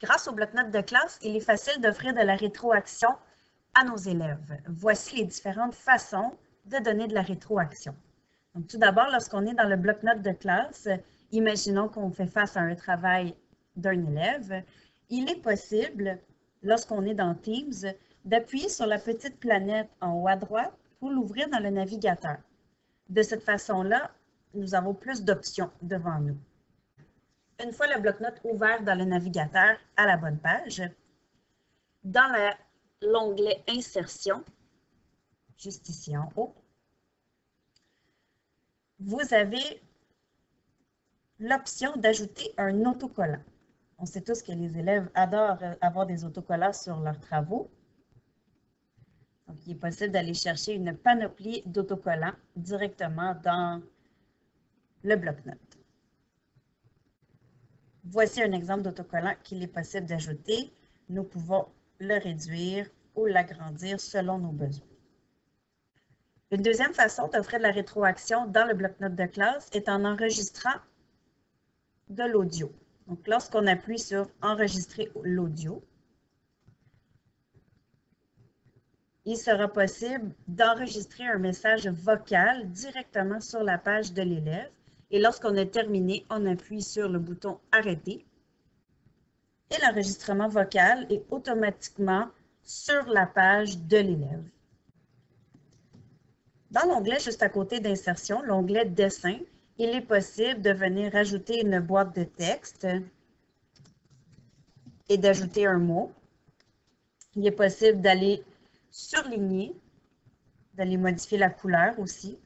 Grâce au bloc-notes de classe, il est facile d'offrir de la rétroaction à nos élèves. Voici les différentes façons de donner de la rétroaction. Donc, tout d'abord, lorsqu'on est dans le bloc-notes de classe, imaginons qu'on fait face à un travail d'un élève, il est possible, lorsqu'on est dans Teams, d'appuyer sur la petite planète en haut à droite pour l'ouvrir dans le navigateur. De cette façon-là, nous avons plus d'options devant nous. Une fois le bloc-notes ouvert dans le navigateur à la bonne page, dans l'onglet Insertion, juste ici en haut, vous avez l'option d'ajouter un autocollant. On sait tous que les élèves adorent avoir des autocollants sur leurs travaux. Donc, il est possible d'aller chercher une panoplie d'autocollants directement dans le bloc-notes. Voici un exemple d'autocollant qu'il est possible d'ajouter. Nous pouvons le réduire ou l'agrandir selon nos besoins. Une deuxième façon d'offrir de la rétroaction dans le bloc-notes de classe est en enregistrant de l'audio. Donc, lorsqu'on appuie sur « Enregistrer l'audio », il sera possible d'enregistrer un message vocal directement sur la page de l'élève. Et lorsqu'on a terminé, on appuie sur le bouton « Arrêter » et l'enregistrement vocal est automatiquement sur la page de l'élève. Dans l'onglet juste à côté d'Insertion, l'onglet Dessin, il est possible de venir ajouter une boîte de texte et d'ajouter un mot. Il est possible d'aller surligner, d'aller modifier la couleur aussi.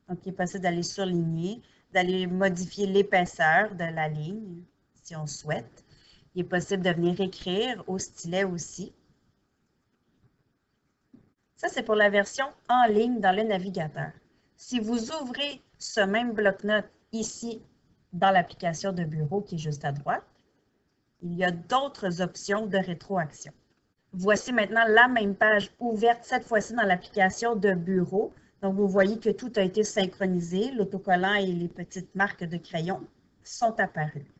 Donc, il est possible d'aller surligner, d'aller modifier l'épaisseur de la ligne, si on souhaite. Il est possible de venir écrire au stylet aussi. Ça, c'est pour la version en ligne dans le navigateur. Si vous ouvrez ce même bloc-notes ici dans l'application de bureau qui est juste à droite, il y a d'autres options de rétroaction. Voici maintenant la même page ouverte, cette fois-ci dans l'application de bureau. Donc, vous voyez que tout a été synchronisé. L'autocollant et les petites marques de crayon sont apparues.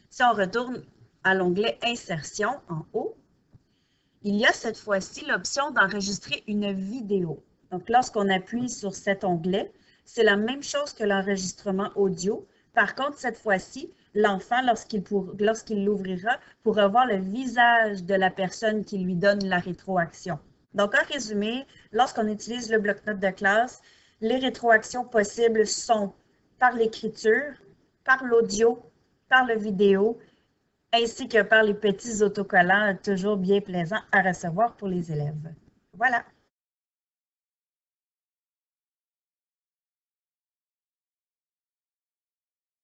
Si on retourne à l'onglet Insertion en haut, il y a cette fois-ci l'option d'enregistrer une vidéo. Donc, lorsqu'on appuie sur cet onglet, c'est la même chose que l'enregistrement audio. Par contre, cette fois-ci, l'enfant, lorsqu'il l'ouvrira, pourra voir le visage de la personne qui lui donne la rétroaction. Donc, en résumé, lorsqu'on utilise le bloc-notes de classe, les rétroactions possibles sont par l'écriture, par l'audio, par la vidéo, ainsi que par les petits autocollants toujours bien plaisants à recevoir pour les élèves. Voilà.